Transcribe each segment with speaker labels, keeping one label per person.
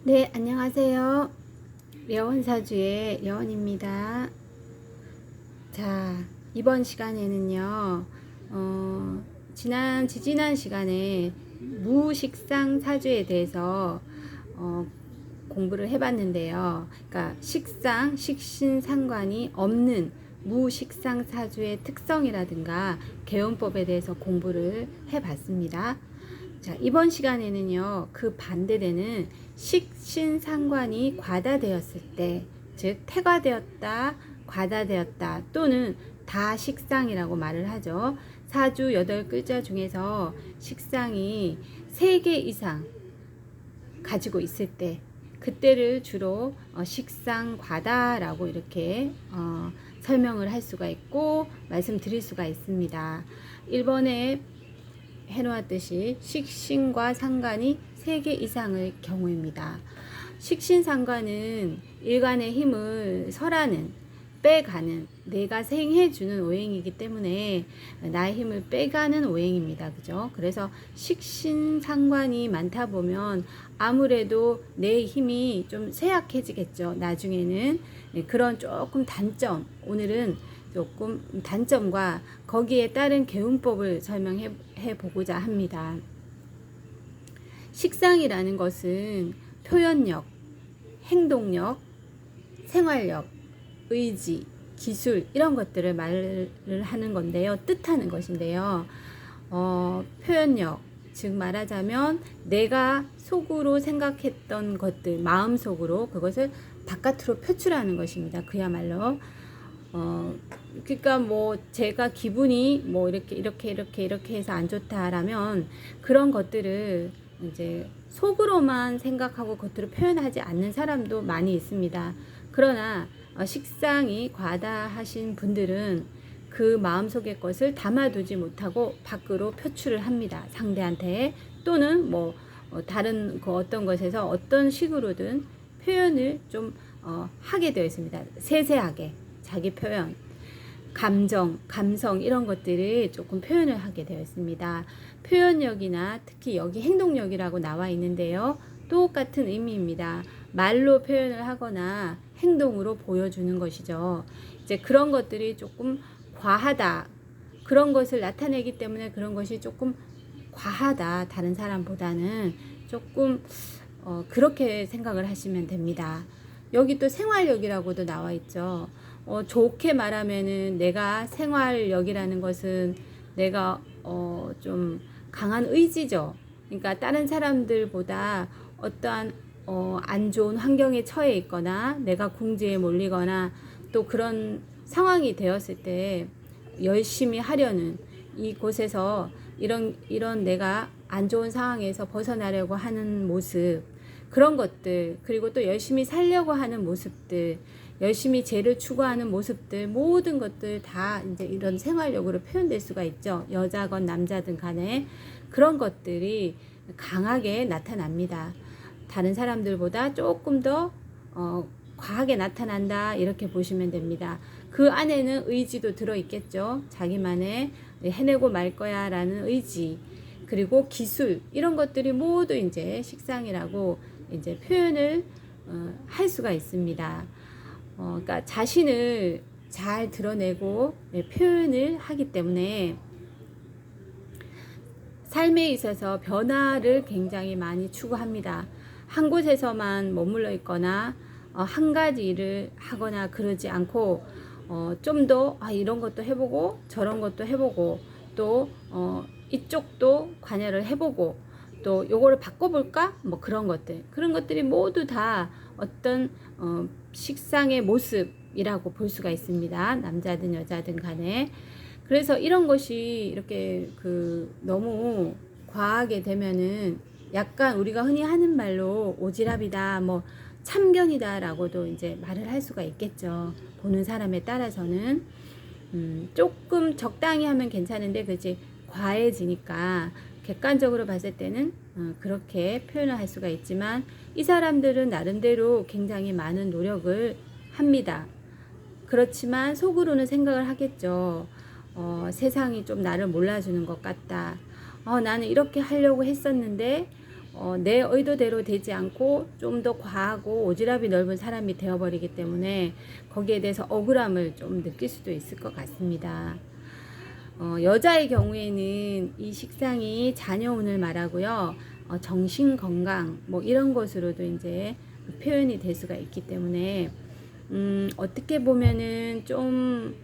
Speaker 1: 네, 안녕하세요. 려원사주의 려원입니다. 자, 이번 시간에는요, 지지난 시간에 무식상 사주에 대해서 공부를 해봤는데요. 그러니까 식신 상관이 없는 무식상 사주의 특성이라든가 개운법에 대해서 공부를 해봤습니다. 자, 이번 시간에는요, 그 반대되는 식신상관이 과다되었을 때, 즉, 태과되었다, 과다되었다, 또는 다식상이라고 말을 하죠. 사주 8글자 중에서 식상이 3개 이상 가지고 있을 때, 그때를 주로 식상과다라고 이렇게 설명을 할 수가 있고 말씀드릴 수가 있습니다. 1번에 해놓았듯이 식신과 상관이 3개 이상의 경우입니다. 식신상관은 일간의 힘을 설하는, 빼가는, 내가 생해주는 오행이기 때문에 나의 힘을 빼가는 오행입니다. 그죠? 그래서 식신상관이 많다 보면 아무래도 내 힘이 좀 쇠약해지겠죠. 나중에는. 그런 조금 단점, 오늘은 조금 단점과 거기에 따른 개운법을 설명해 보고자 합니다. 식상이라는 것은 표현력, 행동력, 생활력, 의지, 기술 이런 것들을 말을 하는 건데요. 뜻하는 것인데요. 표현력, 즉 말하자면 내가 속으로 생각했던 것들, 마음속으로 그것을 바깥으로 표출하는 것입니다. 그야말로 그러니까 뭐 제가 기분이 뭐 이렇게 해서 안 좋다라면 그런 것들을 이제 속으로만 생각하고 겉으로 표현하지 않는 사람도 많이 있습니다. 그러나 식상이 과다하신 분들은 그 마음속의 것을 담아두지 못하고 밖으로 표출을 합니다. 상대한테 또는 뭐 다른 그 어떤 것에서 어떤 식으로든 표현을 좀 하게 되어 있습니다. 세세하게 자기 표현, 감성 이런 것들을 조금 표현을 하게 되어 있습니다. 표현력이나 특히 여기 행동력이라고 나와 있는데요. 똑같은 의미입니다. 말로 표현을 하거나 행동으로 보여주는 것이죠. 이제 그런 것들이 조금 과하다. 그런 것을 나타내기 때문에 그런 것이 조금 과하다. 다른 사람보다는 조금 그렇게 생각을 하시면 됩니다. 여기 또 생활력이라고도 나와 있죠. 좋게 말하면은 내가 생활력이라는 것은 내가 좀 강한 의지죠. 그러니까 다른 사람들보다 어떠한 안 좋은 환경에 처해 있거나 내가 궁지에 몰리거나 또 그런 상황이 되었을 때 열심히 하려는 이곳에서 이런 내가 안 좋은 상황에서 벗어나려고 하는 모습, 그런 것들, 그리고 또 열심히 살려고 하는 모습들, 열심히 재를 추구하는 모습들, 모든 것들 다 이제 이런 생활력으로 표현될 수가 있죠. 여자건 남자든 간에 그런 것들이 강하게 나타납니다. 다른 사람들보다 조금 더 과하게 나타난다 이렇게 보시면 됩니다. 그 안에는 의지도 들어있겠죠. 자기만의 해내고 말 거야 라는 의지, 그리고 기술 이런 것들이 모두 이제 식상이라고 이제 표현을 할 수가 있습니다. 그러니까 자신을 잘 드러내고 표현을 하기 때문에 삶에 있어서 변화를 굉장히 많이 추구합니다. 한 곳에서만 머물러 있거나 한 가지 일을 하거나 그러지 않고 좀 더 이런 것도 해보고 저런 것도 해보고 또 이쪽도 관여를 해보고 또 요거를 바꿔볼까? 뭐 그런 것들이 모두 다 어떤 식상의 모습이라고 볼 수가 있습니다. 남자든 여자든 간에. 그래서 이런 것이 이렇게 너무 과하게 되면은 약간 우리가 흔히 하는 말로 오지랖이다, 뭐 참견이다 라고도 이제 말을 할 수가 있겠죠. 보는 사람에 따라서는 조금 적당히 하면 괜찮은데 그치 과해지니까 객관적으로 봤을 때는 그렇게 표현을 할 수가 있지만 이 사람들은 나름대로 굉장히 많은 노력을 합니다. 그렇지만 속으로는 생각을 하겠죠. 세상이 좀 나를 몰라주는 것 같다. 나는 이렇게 하려고 했었는데 내 의도대로 되지 않고 좀 더 과하고 오지랖이 넓은 사람이 되어버리기 때문에 거기에 대해서 억울함을 좀 느낄 수도 있을 것 같습니다. 여자의 경우에는 이 식상이 자녀운을 말하고요. 정신 건강 뭐 이런 것으로도 이제 표현이 될 수가 있기 때문에 어떻게 보면은 좀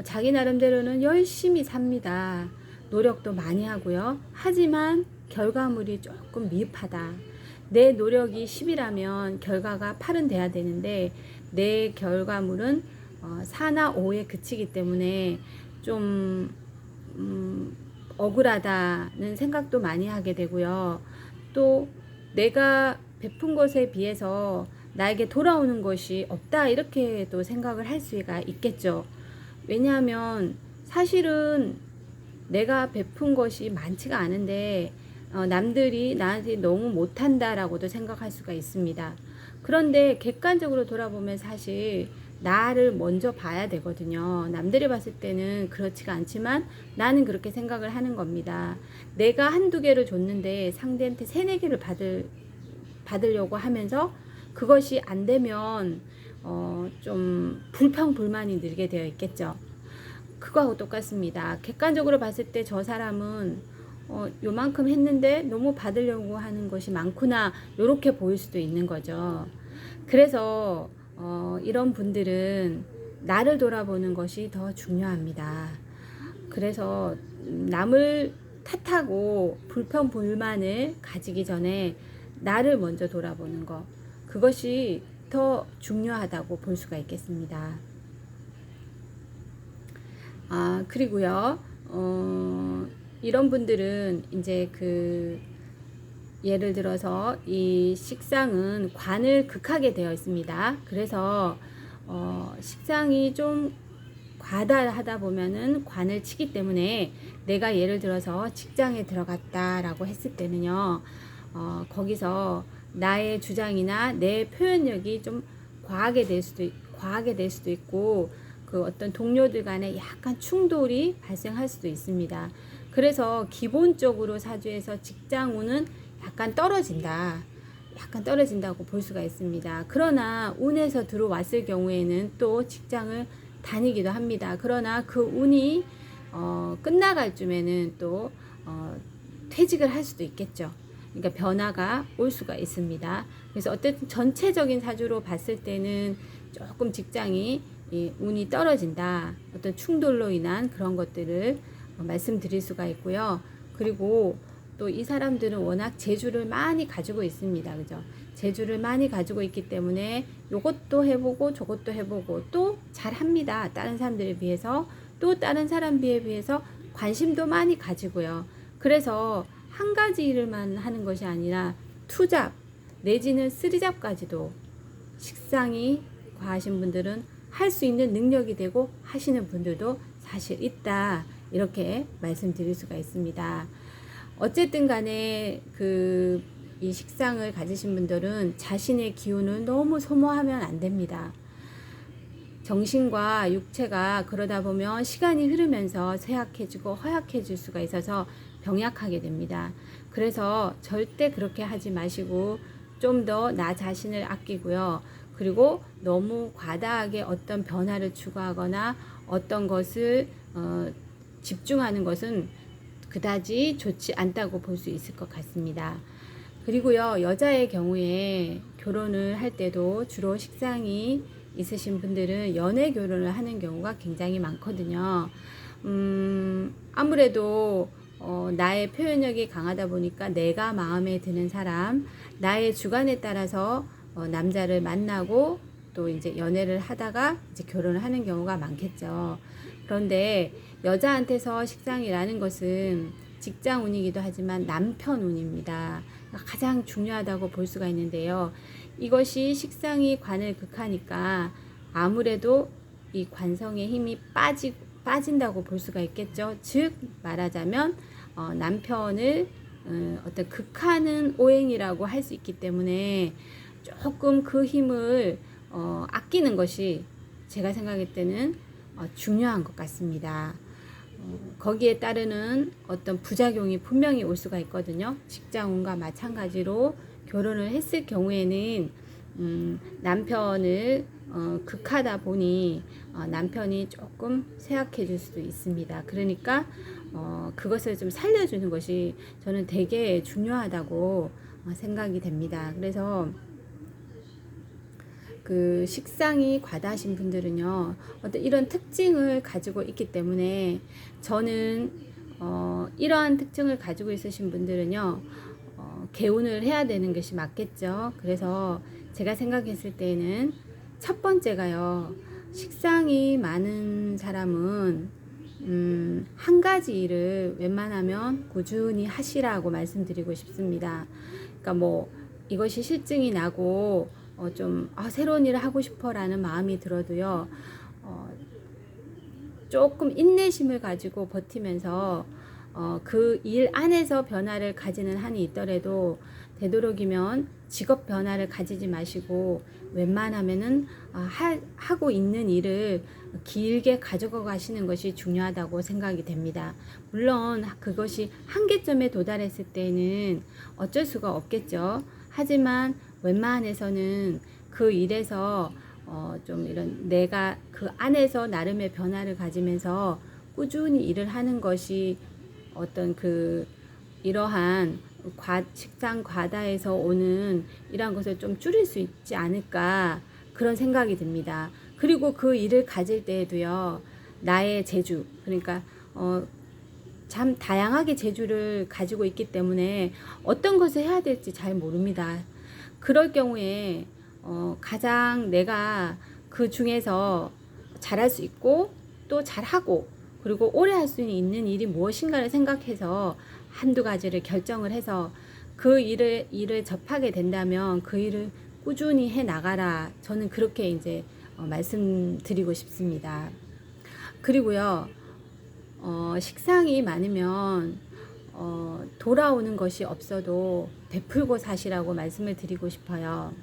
Speaker 1: 자기 나름대로는 열심히 삽니다. 노력도 많이 하고요. 하지만 결과물이 조금 미흡하다. 내 노력이 10이라면 결과가 8은 돼야 되는데 내 결과물은 4나 5에 그치기 때문에 좀 억울하다는 생각도 많이 하게 되고요. 또 내가 베푼 것에 비해서 나에게 돌아오는 것이 없다 이렇게도 생각을 할 수가 있겠죠. 왜냐하면 사실은 내가 베푼 것이 많지가 않은데 남들이 나한테 너무 못한다라고도 생각할 수가 있습니다. 그런데 객관적으로 돌아보면 사실 나를 먼저 봐야 되거든요. 남들이 봤을 때는 그렇지가 않지만 나는 그렇게 생각을 하는 겁니다. 내가 한두 개를 줬는데 상대한테 세네 개를 받으려고 하면서 그것이 안 되면 좀 불평불만이 늘게 되어 있겠죠. 그거하고 똑같습니다. 객관적으로 봤을 때 저 사람은 요만큼 했는데 너무 받으려고 하는 것이 많구나 요렇게 보일 수도 있는 거죠. 그래서 이런 분들은 나를 돌아보는 것이 더 중요합니다. 그래서 남을 탓하고 불평불만을 가지기 전에 나를 먼저 돌아보는 것, 그것이 더 중요하다고 볼 수가 있겠습니다. 그리고요, 이런 분들은 이제 예를 들어서 이 식상은 관을 극하게 되어 있습니다. 그래서 식상이 좀 과다하다 보면은 관을 치기 때문에 내가 예를 들어서 직장에 들어갔다라고 했을 때는요, 거기서 나의 주장이나 내 표현력이 좀 과하게 될 수도 있고 그 어떤 동료들 간에 약간 충돌이 발생할 수도 있습니다. 그래서 기본적으로 사주에서 직장운은 약간 떨어진다고 볼 수가 있습니다. 그러나 운에서 들어왔을 경우에는 또 직장을 다니기도 합니다. 그러나 그 운이 끝나갈 쯤에는 또 퇴직을 할 수도 있겠죠. 그러니까 변화가 올 수가 있습니다. 그래서 어쨌든 전체적인 사주로 봤을 때는 조금 직장이 운이 떨어진다. 어떤 충돌로 인한 그런 것들을 말씀드릴 수가 있고요. 그리고 또 이 사람들은 워낙 재주를 많이 가지고 있습니다. 그죠? 재주를 많이 가지고 있기 때문에 요것도 해보고 저것도 해보고 또 잘합니다. 다른 사람들에 비해서 또 다른 사람에 비해서 관심도 많이 가지고요. 그래서 한 가지 일을만 하는 것이 아니라 투잡 내지는 쓰리잡까지도 식상이 과하신 분들은 할 수 있는 능력이 되고 하시는 분들도 사실 있다. 이렇게 말씀드릴 수가 있습니다. 어쨌든 간에 이 식상을 가지신 분들은 자신의 기운을 너무 소모하면 안 됩니다. 정신과 육체가 그러다 보면 시간이 흐르면서 쇠약해지고 허약해질 수가 있어서 병약하게 됩니다. 그래서 절대 그렇게 하지 마시고 좀 더 나 자신을 아끼고요. 그리고 너무 과다하게 어떤 변화를 추구하거나 어떤 것을 집중하는 것은 그다지 좋지 않다고 볼 수 있을 것 같습니다. 그리고요, 여자의 경우에 결혼을 할 때도 주로 식상이 있으신 분들은 연애 결혼을 하는 경우가 굉장히 많거든요. 아무래도 나의 표현력이 강하다 보니까 내가 마음에 드는 사람, 나의 주관에 따라서 남자를 만나고 또 이제 연애를 하다가 이제 결혼을 하는 경우가 많겠죠. 그런데 여자한테서 식상이라는 것은 직장 운이기도 하지만 남편 운입니다. 가장 중요하다고 볼 수가 있는데요. 이것이 식상이 관을 극하니까 아무래도 이 관성의 힘이 빠진다고 볼 수가 있겠죠. 즉 말하자면 남편을 어떤 극하는 오행이라고 할 수 있기 때문에 조금 그 힘을 아끼는 것이 제가 생각할 때는 중요한 것 같습니다. 거기에 따르는 어떤 부작용이 분명히 올 수가 있거든요. 직장운과 마찬가지로 결혼을 했을 경우에는 남편을 극하다 보니 남편이 조금 쇠약해질 수도 있습니다. 그러니까 그것을 좀 살려주는 것이 저는 되게 중요하다고 생각이 됩니다. 그래서 그 식상이 과다하신 분들은요, 어떤 이런 특징을 가지고 있기 때문에 저는 이러한 특징을 가지고 있으신 분들은요, 개운을 해야 되는 것이 맞겠죠. 그래서 제가 생각했을 때는 첫 번째가요, 식상이 많은 사람은 한 가지 일을 웬만하면 꾸준히 하시라고 말씀드리고 싶습니다. 그러니까 뭐 이것이 실증이 나고 새로운 일을 하고 싶어라는 마음이 들어도요, 조금 인내심을 가지고 버티면서 그 일 안에서 변화를 가지는 한이 있더라도 되도록이면 직업 변화를 가지지 마시고 웬만하면은 하고 있는 일을 길게 가져가 가시는 것이 중요하다고 생각이 됩니다. 물론 그것이 한계점에 도달했을 때는 어쩔 수가 없겠죠. 하지만 웬만해서는 그 일에서 좀 이런 내가 그 안에서 나름의 변화를 가지면서 꾸준히 일을 하는 것이 어떤 그 이러한 식상 과다에서 오는 이러한 것을 좀 줄일 수 있지 않을까 그런 생각이 듭니다. 그리고 그 일을 가질 때에도요, 나의 재주, 그러니까 참 다양하게 재주를 가지고 있기 때문에 어떤 것을 해야 될지 잘 모릅니다. 그럴 경우에 가장 내가 그 중에서 잘할 수 있고 또 잘하고 그리고 오래 할 수 있는 일이 무엇인가를 생각해서 한두 가지를 결정을 해서 그 일을 접하게 된다면 그 일을 꾸준히 해 나가라. 저는 그렇게 이제 말씀드리고 싶습니다. 그리고요, 식상이 많으면 돌아오는 것이 없어도 베풀고 사시라고 말씀을 드리고 싶어요.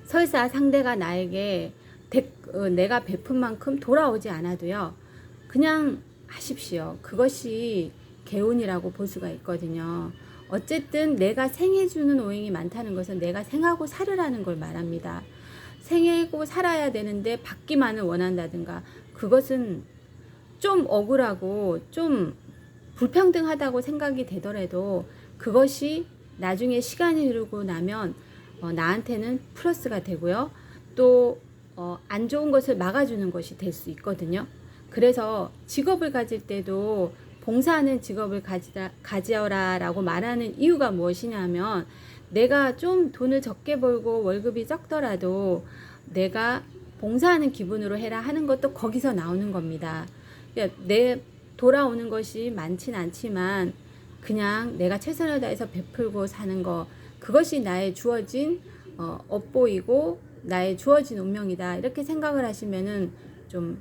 Speaker 1: 설사 상대가 나에게 내가 베푼 만큼 돌아오지 않아도요, 그냥 하십시오. 그것이 개운이라고 볼 수가 있거든요. 어쨌든 내가 생해주는 오행이 많다는 것은 내가 생하고 살으라는 걸 말합니다. 생하고 살아야 되는데 받기만을 원한다든가, 그것은 좀 억울하고 좀 불평등하다고 생각이 되더라도 그것이 나중에 시간이 흐르고 나면 나한테는 플러스가 되고요. 또 안 좋은 것을 막아주는 것이 될 수 있거든요. 그래서 직업을 가질 때도 봉사하는 직업을 가져라 라고 말하는 이유가 무엇이냐면, 내가 좀 돈을 적게 벌고 월급이 적더라도 내가 봉사하는 기분으로 해라 하는 것도 거기서 나오는 겁니다. 그러니까 내 돌아오는 것이 많진 않지만 그냥 내가 최선을 다해서 베풀고 사는 거, 그것이 나의 주어진 업보이고 나의 주어진 운명이다, 이렇게 생각을 하시면은 좀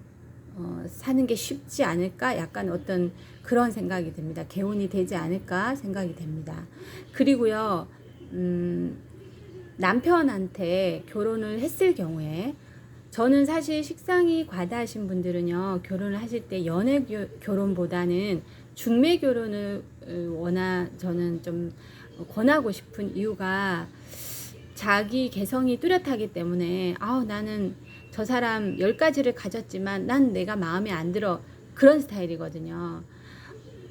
Speaker 1: 사는 게 쉽지 않을까, 약간 어떤 그런 생각이 듭니다. 개운이 되지 않을까 생각이 됩니다. 그리고요, 남편한테 결혼을 했을 경우에, 저는 사실 식상이 과다하신 분들은요, 결혼을 하실 때 연애 결혼보다는 중매 결혼을 저는 좀 권하고 싶은 이유가, 자기 개성이 뚜렷하기 때문에 나는 저 사람 10가지를 가졌지만 난 내가 마음에 안 들어, 그런 스타일이거든요.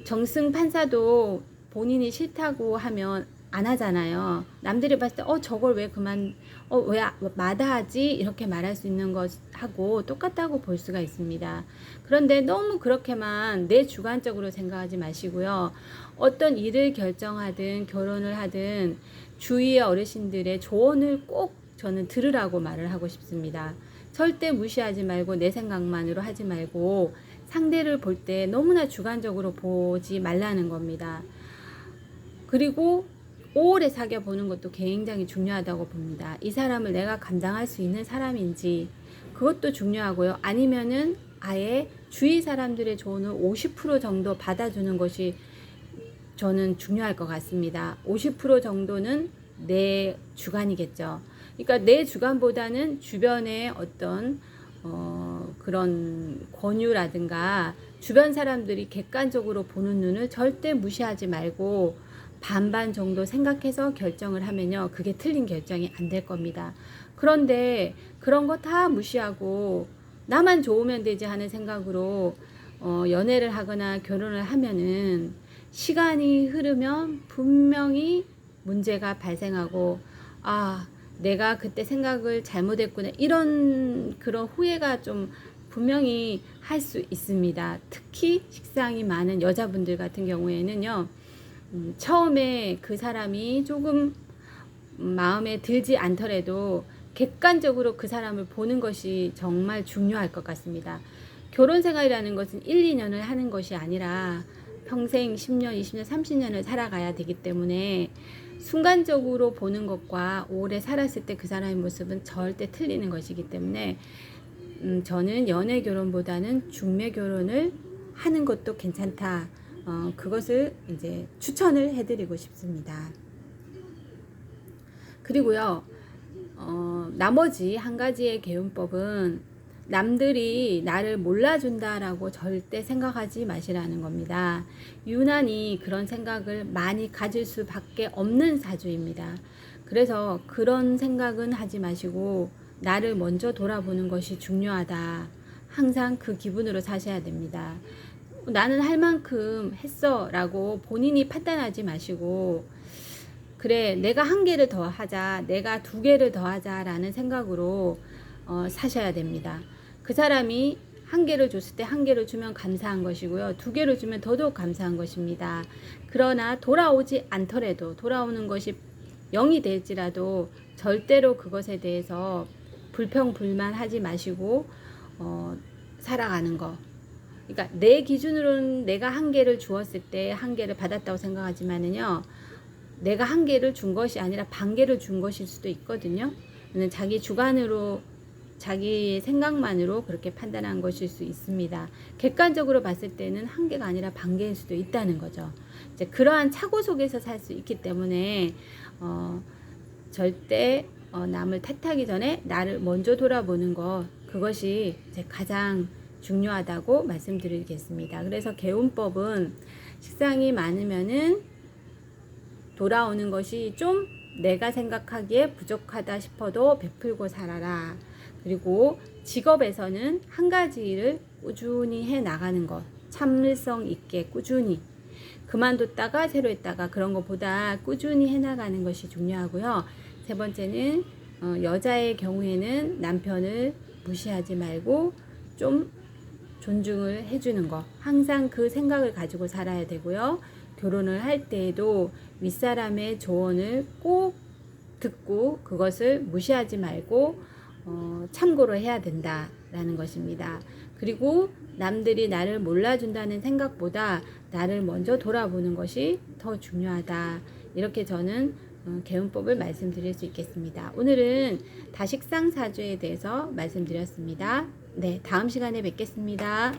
Speaker 1: 정승 판사도 본인이 싫다고 하면 안 하잖아요. 남들이 봤을 때 저걸 왜 왜 마다하지, 이렇게 말할 수 있는 것하고 똑같다고 볼 수가 있습니다. 그런데 너무 그렇게만 내 주관적으로 생각하지 마시고요, 어떤 일을 결정하든 결혼을 하든 주위의 어르신들의 조언을 꼭 저는 들으라고 말을 하고 싶습니다. 절대 무시하지 말고 내 생각만으로 하지 말고 상대를 볼 때 너무나 주관적으로 보지 말라는 겁니다. 그리고 오래 사귀어 보는 것도 굉장히 중요하다고 봅니다. 이 사람을 내가 감당할 수 있는 사람인지, 그것도 중요하고요. 아니면은 아예 주위 사람들의 조언을 50% 정도 받아주는 것이 저는 중요할 것 같습니다. 50% 정도는 내 주관이겠죠. 그러니까 내 주관보다는 주변의 어떤 그런 권유라든가 주변 사람들이 객관적으로 보는 눈을 절대 무시하지 말고 반반 정도 생각해서 결정을 하면요, 그게 틀린 결정이 안 될 겁니다. 그런데 그런 거 다 무시하고 나만 좋으면 되지 하는 생각으로 연애를 하거나 결혼을 하면은 시간이 흐르면 분명히 문제가 발생하고, 아, 내가 그때 생각을 잘못했구나, 이런 그런 후회가 좀 분명히 할 수 있습니다. 특히 식상이 많은 여자분들 같은 경우에는요, 처음에 그 사람이 조금 마음에 들지 않더라도 객관적으로 그 사람을 보는 것이 정말 중요할 것 같습니다. 결혼 생활이라는 것은 1, 2년을 하는 것이 아니라 평생 10년, 20년, 30년을 살아가야 되기 때문에 순간적으로 보는 것과 오래 살았을 때 그 사람의 모습은 절대 틀리는 것이기 때문에 저는 연애 결혼보다는 중매 결혼을 하는 것도 괜찮다. 그것을 이제 추천을 해드리고 싶습니다. 그리고요, 나머지 한 가지의 개운법은 남들이 나를 몰라준다라고 절대 생각하지 마시라는 겁니다. 유난히 그런 생각을 많이 가질 수밖에 없는 사주입니다. 그래서 그런 생각은 하지 마시고 나를 먼저 돌아보는 것이 중요하다. 항상 그 기분으로 사셔야 됩니다. 나는 할 만큼 했어 라고 본인이 판단하지 마시고, 그래, 내가 한 개를 더 하자, 내가 두 개를 더 하자 라는 생각으로 사셔야 됩니다. 그 사람이 한 개를 줬을 때 한 개를 주면 감사한 것이고요, 두 개를 주면 더더욱 감사한 것입니다. 그러나 돌아오지 않더라도, 돌아오는 것이 0이 될지라도 절대로 그것에 대해서 불평불만 하지 마시고 살아가는 거. 그러니까 내 기준으로는 내가 한 개를 주었을 때 한 개를 받았다고 생각하지만은요, 내가 한 개를 준 것이 아니라 반 개를 준 것일 수도 있거든요. 자기 주관으로, 자기 생각만으로 그렇게 판단한 것일 수 있습니다. 객관적으로 봤을 때는 한 개가 아니라 반 개일 수도 있다는 거죠. 이제 그러한 착오 속에서 살 수 있기 때문에 절대 남을 탓하기 전에 나를 먼저 돌아보는 것, 그것이 이제 가장 중요하다고 말씀드리겠습니다. 그래서 개운법은 식상이 많으면은 돌아오는 것이 좀 내가 생각하기에 부족하다 싶어도 베풀고 살아라. 그리고 직업에서는 한 가지 일을 꾸준히 해 나가는 것, 참을성 있게 꾸준히, 그만뒀다가 새로 했다가 그런 것보다 꾸준히 해 나가는 것이 중요하고요. 세 번째는 여자의 경우에는 남편을 무시하지 말고 좀 존중을 해주는 거, 항상 그 생각을 가지고 살아야 되고요. 결혼을 할 때에도 윗사람의 조언을 꼭 듣고 그것을 무시하지 말고 참고로 해야 된다라는 것입니다. 그리고 남들이 나를 몰라준다는 생각보다 나를 먼저 돌아보는 것이 더 중요하다. 이렇게 저는 개운법을 말씀드릴 수 있겠습니다. 오늘은 다식상 사주에 대해서 말씀드렸습니다. 네, 다음 시간에 뵙겠습니다.